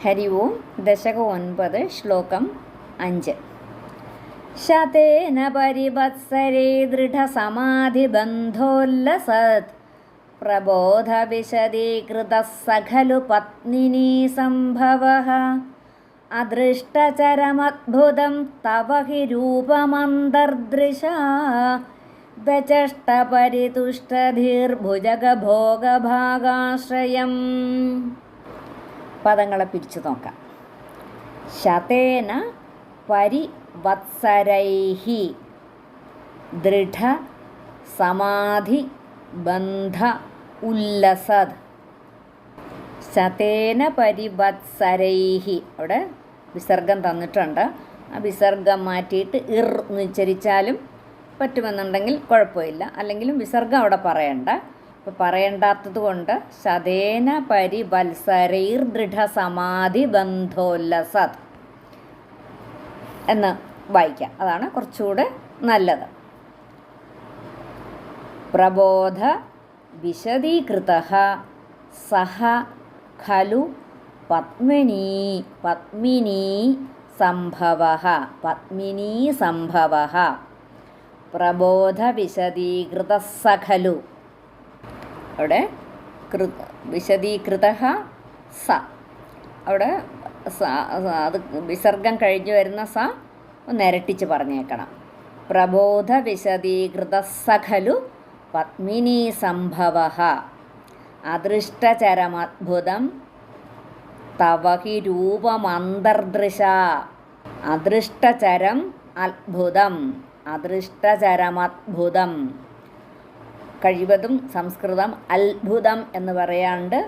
ഹരി ഓം. ദശകം 9, ശ്ലോകം 5. ശതേന പരിവത്സരേ ദൃഢസമാധിബന്ധോല്ലസത് പ്രബോധവിശദീകൃതഃ സഖലു പത്നിനീ സംഭവഃ അദൃഷ്ടചരമദ്ഭുതം തവ ഹി രൂപമന്തർദൃശാ വ്യചഷ്ടപരിതുഷ്ടധീർഭുജഗഭോഗഭാഗാശ്രയം. പദങ്ങളെ പിരിച്ചു നോക്കാം. ശതേന പരിവത്സരൈഹി ദൃഢ സമാധി ബന്ധ ഉല്ലസത്. ശതേന പരിവത്സരൈഹി, അവിടെ വിസർഗം തന്നിട്ടുണ്ട്. ആ വിസർഗം മാറ്റിയിട്ട് ഇർ എന്ന് ഉച്ചരിച്ചാലും പറ്റുമെന്നുണ്ടെങ്കിൽ കുഴപ്പമില്ല, അല്ലെങ്കിലും വിസർഗം അവിടെ പറയണ്ട. അപ്പോൾ പറയേണ്ടാത്തത് കൊണ്ട് ശതേന പരിവത്സരൈർ ദൃഢസമാധി ബന്ധോല്ലസത് എന്ന് വായിക്കാം. അതാണ് കുറച്ചുകൂടെ നല്ലത്. പ്രബോധ വിശദീകൃതഃ സഹ ഖലു പത്മിനീ സംഭവഃ പ്രബോധ വിശദീകൃതഃ സഖലു. അവിടെ വിശദീകൃത സ, അവിടെ അത് വിസർഗം കഴിഞ്ഞു വരുന്ന സ ഒന്ന് ഇരട്ടിച്ച് പറഞ്ഞേക്കണം. പ്രബോധ വിശദീകൃത സഖലു പത്മിനീ സംഭവഃ അദൃഷ്ടചരമദ്ഭുതം തവ ഹി രൂപമന്തർദൃശാ. അദൃഷ്ടചരമദ്ഭുതം. കഴിവതും സംസ്കൃതം അത്ഭുതം എന്ന് പറയാണ്ട്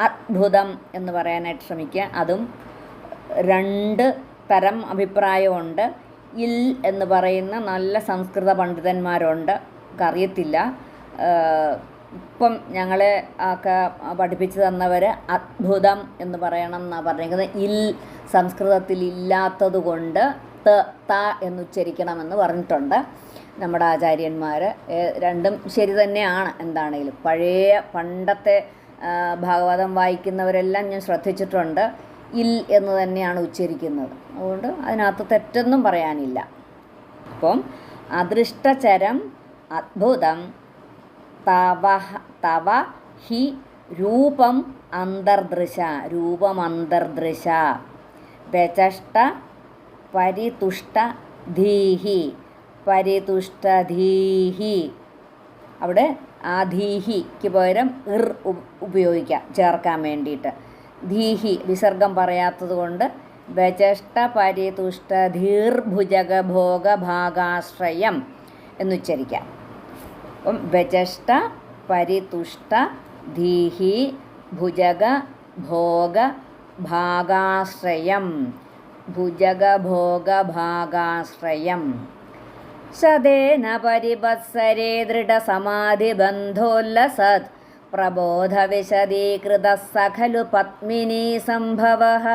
അദ്ഭുതം എന്ന് പറയാനായിട്ട് ശ്രമിക്കുക. അതും 2 തരം അഭിപ്രായമുണ്ട്. ഇൽ എന്ന് പറയുന്ന നല്ല സംസ്കൃത പണ്ഡിതന്മാരുണ്ട്, അറിയത്തില്ല. ഇപ്പം ഞങ്ങളെ ഒക്കെ പഠിപ്പിച്ചു തന്നവർ അദ്ഭുതം എന്ന് പറയണം എന്നാണ് പറഞ്ഞിരിക്കുന്നത്. ഇൽ സംസ്കൃതത്തിൽ ഇല്ലാത്തത് കൊണ്ട് ത എന്നുച്ചരിക്കണമെന്ന് പറഞ്ഞിട്ടുണ്ട് നമ്മുടെ ആചാര്യന്മാർ. രണ്ടും ശരി തന്നെയാണ്. എന്താണെങ്കിലും പണ്ടത്തെ ഭാഗവതം വായിക്കുന്നവരെല്ലാം ഞാൻ ശ്രദ്ധിച്ചിട്ടുണ്ട്, ഇൽ എന്ന് തന്നെയാണ് ഉച്ചരിക്കുന്നത്. അതുകൊണ്ട് അതിനകത്ത് തെറ്റൊന്നും പറയാനില്ല. അപ്പം അദൃഷ്ടചരം അദ്ഭുതം തവ ഹി രൂപം അന്തർദൃശ വ്യചഷ്ട പരിതുഷ്ടധീഹി. അവിടെ ആ ധീഹിക്ക് പകരം ഇർ ഉപയോഗിക്കാം ചേർക്കാൻ വേണ്ടിയിട്ട്. ധീഹി വിസർഗം പറയാത്തത് കൊണ്ട് വ്യചഷ്ട പരിതുഷ്ടധീർഭുജഗഭോഗഭാഗാശ്രയം എന്നുച്ചരിക്കാം. അപ്പം വ്യചഷ്ട പരിതുഷ്ട ധീഹി ഭുജഗ ഭോഗ ഭാഗാശ്രയം. ശതേന പരിവത്സരേ ദൃഢസമാധിബന്ധോല്ലസത് പ്രബോധ വിശദീകൃതഃ സഖലു പത്മിനീ സംഭവഃ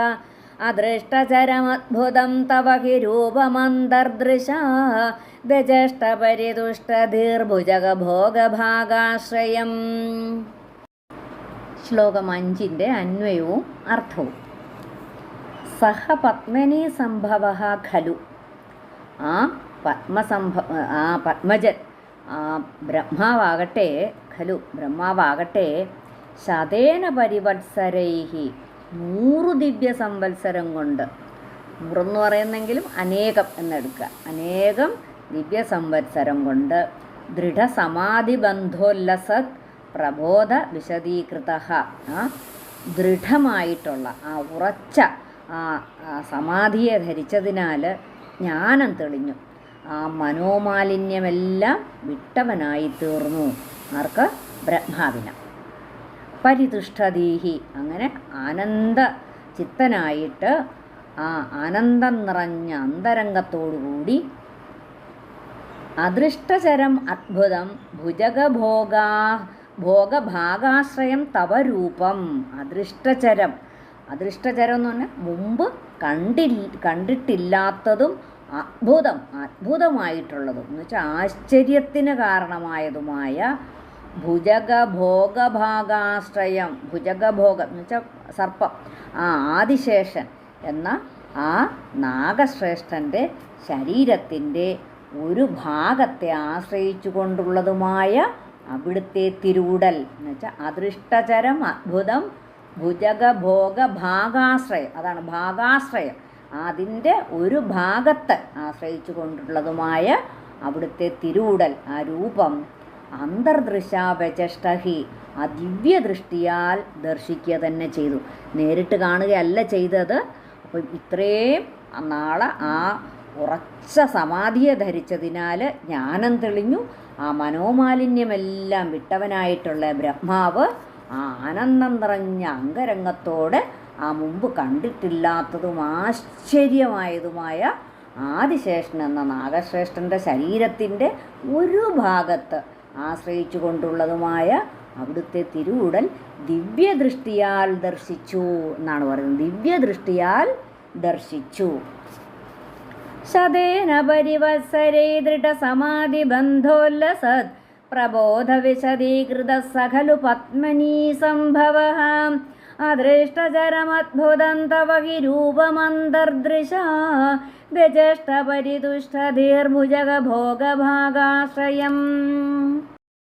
അദൃഷ്ടചരമദ്ഭുതം തവ ഹി രൂപമന്തർദൃശാ വ്യചഷ്ടപരിതുഷ്ടധീർഭുജഗഭോഗഭാഗാശ്രയം. ശ്ലോകം 5 അന്വയവും അർത്ഥവും. സഹ പത്മിനീ സംഭവഃ ഖലു. ആ പത്മജൻ ബ്രഹ്മാവാകട്ടെ ശതേന പരിവത്സരൈഹി 100 ദിവ്യ സംവത്സരം കൊണ്ട്, 100 എന്ന് പറയുന്നെങ്കിലും അനേകം എന്നെടുക്കുക, അനേകം ദിവ്യ സംവത്സരം കൊണ്ട് ദൃഢസമാധിബന്ധോല്ലസത് പ്രബോധ വിശദീകൃതഃ. ദൃഢമായിട്ടുള്ള ഉറച്ച സമാധിയെ ധരിച്ചതിനാൽ ജ്ഞാനം തെളിഞ്ഞു. മനോമാലിന്യമെല്ലാം വിട്ടവനായി തീർന്നു. ആർക്ക്? ബ്രഹ്മാവിന്. പരിതുഷ്ടധീഹി, അങ്ങനെ ആനന്ദ ചിത്തനായിട്ട് ആനന്ദം നിറഞ്ഞ അന്തരംഗത്തോടുകൂടി അദൃഷ്ടചരം അദ്ഭുതം ഭോഗഭാഗാശ്രയം തവ രൂപം. അദൃഷ്ടചരം എന്ന് പറഞ്ഞാൽ മുമ്പ് കണ്ടിട്ടില്ലാത്തതും അദ്ഭുതമായിട്ടുള്ളതും എന്ന് വെച്ചാൽ ആശ്ചര്യത്തിന് കാരണമായതുമായ ഭുജഗഭോഗഭാഗാശ്രയം, ഭുജഗഭോഗം എന്ന് വെച്ചാൽ സർപ്പം, ആ ആദിശേഷൻ എന്ന ആ നാഗശ്രേഷ്ഠൻ്റെ ശരീരത്തിൻ്റെ ഒരു ഭാഗത്തെ ആശ്രയിച്ചു കൊണ്ടുള്ളതുമായ അവിടുത്തെ തിരൂടൽ എന്ന് വെച്ചാൽ അദൃഷ്ടചരം അദ്ഭുതം ഭുജഗഭോഗഭാഗാശ്രയം, അതാണ് ഭാഗാശ്രയം, അതിൻ്റെ ഒരു ഭാഗത്ത് ആശ്രയിച്ചു കൊണ്ടുള്ളതുമായ അവിടുത്തെ തിരൂടൽ, ആ രൂപം അന്തർദൃശാവചഷ്ടഹി, ആ ദിവ്യദൃഷ്ടിയാൽ ദർശിക്കുക തന്നെ ചെയ്തു. നേരിട്ട് കാണുകയല്ല ചെയ്തത്. അപ്പം ഇത്രയും നാളെ ആ ഉറച്ച സമാധിയെ ധരിച്ചതിനാൽ ജ്ഞാനം തെളിഞ്ഞു. ആ മനോമാലിന്യമെല്ലാം വിട്ടവനായിട്ടുള്ള ബ്രഹ്മാവ് ആ ആനന്ദം നിറഞ്ഞ അംഗരംഗത്തോടെ ആ മുമ്പ് കണ്ടിട്ടില്ലാത്തതും ആശ്ചര്യമായതുമായ ആദിശേഷൻ എന്ന നാഗശ്രേഷ്ഠൻ്റെ ശരീരത്തിൻ്റെ ഒരു ഭാഗത്ത് ആശ്രയിച്ചു കൊണ്ടുള്ളതുമായ അവിടുത്തെ തിരുവുടൽ ദിവ്യദൃഷ്ടിയാൽ ദർശിച്ചു എന്നാണ് പറയുന്നത്. ദിവ്യദൃഷ്ടിയാൽ ദർശിച്ചു. ശതേന പരിവത്സരേ ദൃഢസമാധിബന്ധോല്ലസത് പ്രബോധവിശദീകൃത സഖലു പത്മനീ സംഭവഃ അദൃഷ്ടചരമദ്ഭുതം തവ ഹി രൂപമന്തർദൃശാ വ്യജഷ്ടപരിതുഷ്ടധീർഭുജഗഭോഗഭാഗാശ്രയം.